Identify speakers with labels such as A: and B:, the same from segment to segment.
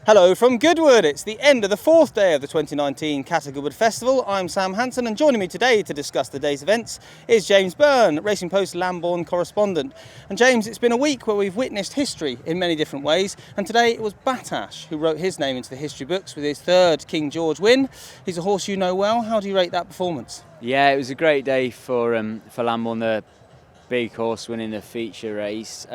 A: Hello from Goodwood. It's the end of the fourth day of the 2019 Casa Goodwood Festival. I'm Sam Hanson, and joining me today to discuss the day's events is James Byrne, Racing Post Lambourn correspondent. And James, it's been a week where we've witnessed history in many different ways, and today it was Battaash who wrote his name into the history books with his third King George win. He's a horse you know well. How do you rate that performance?
B: Yeah, it was a great day for Lambourn, the big horse winning the feature race.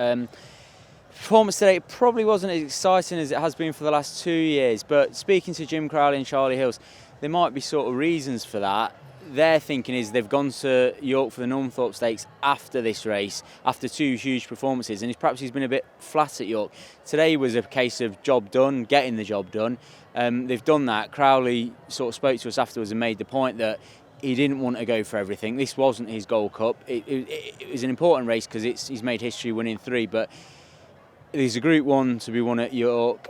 B: Performance today probably wasn't as exciting as it has been for the last 2 years, but speaking to Jim Crowley and Charlie Hills, there might be sort of reasons for that. Their thinking is they've gone to York for the Northorpe Stakes after this race, after two huge performances, and perhaps he's been a bit flat at York. Today was a case of job done, getting the job done. They've done that. Crowley sort of spoke to us afterwards and made the point that he didn't want to go for everything. This wasn't his Gold Cup. It was an important race because he's made history winning three, but there's a Group 1 to be won at York.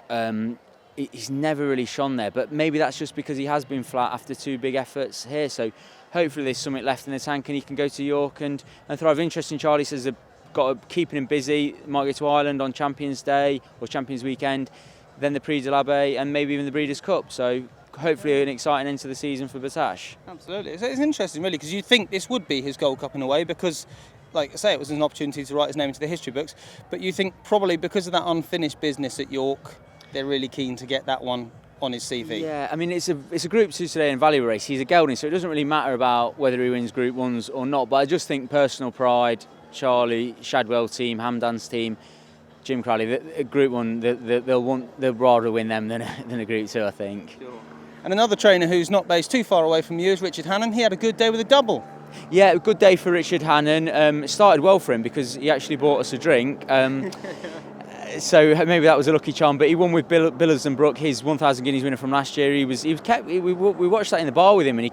B: He's never really shone there, but maybe that's just because he has been flat after two big efforts here. So hopefully there's something left in the tank and he can go to York and thrive. Interesting, Charlie says they've got to keep him busy. Might go to Ireland on Champions Day or Champions Weekend, then the Prix de l'Abbé and maybe even the Breeders' Cup. So hopefully an exciting end to the season for Battaash.
A: Absolutely. It's interesting, really, because you'd think this would be his Gold Cup in a way, because like I say, it was an opportunity to write his name into the history books, but you think probably because of that unfinished business at York, they're really keen to get that one on his CV.
B: Yeah, I mean, it's a Group 2 today in Value Race. He's a gelding, so it doesn't really matter about whether he wins Group 1s or not, but I just think personal pride, Charlie, Shadwell team, Hamdan's team, Jim Crowley, the Group 1, they'll rather win them than a Group 2, I think.
A: Sure. And another trainer who's not based too far away from you is Richard Hannon. He had a good day with a double.
B: Yeah, a good day for Richard Hannon. It started well for him because he actually bought us a drink. So maybe that was a lucky charm. But he won with BILLESDON Brook, his 1,000 guineas winner from last year. We watched that in the bar with him, and he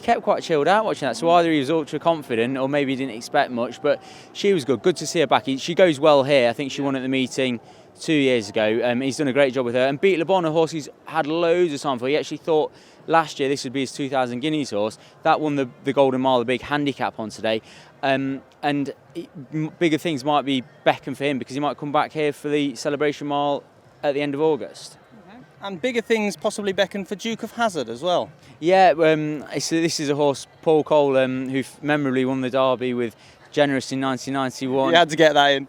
B: kept quite chilled out watching that. So either he was ultra confident, or maybe he didn't expect much. But she was good. Good to see her back. She goes well here. I think she won at the meeting 2 years ago. He's done a great job with her. And Beat Le Bon, a horse he's had loads of time for. He actually thought last year this would be his 2,000 guineas horse. That won the Golden Mile, the big handicap on today. Bigger things might be beckon for him because he might come back here for the Celebration Mile at the end of August.
A: Okay. And bigger things possibly beckon for Duke of Hazzard as well.
B: Yeah, this is a horse, Paul Cole, who memorably won the Derby with Generous in 1991.
A: You had to get that in.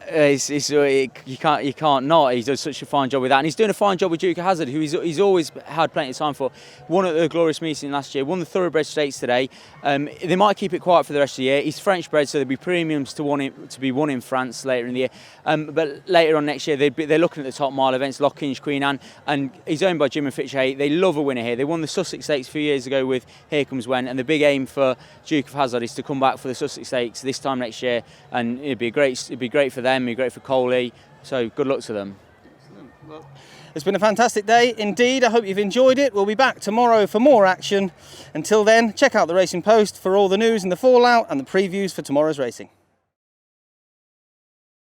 B: You can't not. He does such a fine job with that, and he's doing a fine job with Duke of Hazzard, who he's always had plenty of time for. Won at the Glorious Meeting last year. Won the Thoroughbred Stakes today. They might keep it quiet for the rest of the year. He's French bred, so there'll be premiums to be won in France later in the year. But later on next year, they're looking at the top mile events, Lockinge, Queen Anne, and he's owned by Jim and Fitch Hay. They love a winner here. They won the Sussex Stakes a few years ago with Here Comes When, and the big aim for Duke of Hazzard is to come back for the Sussex Stakes this time next year, and it'd be great for them, it'd be great for Coley, so good luck to them.
A: Excellent. Well, it's been a fantastic day indeed. I hope you've enjoyed it. We'll be back tomorrow for more action. Until then, check out the Racing Post for all the news and the fallout and the previews for tomorrow's racing.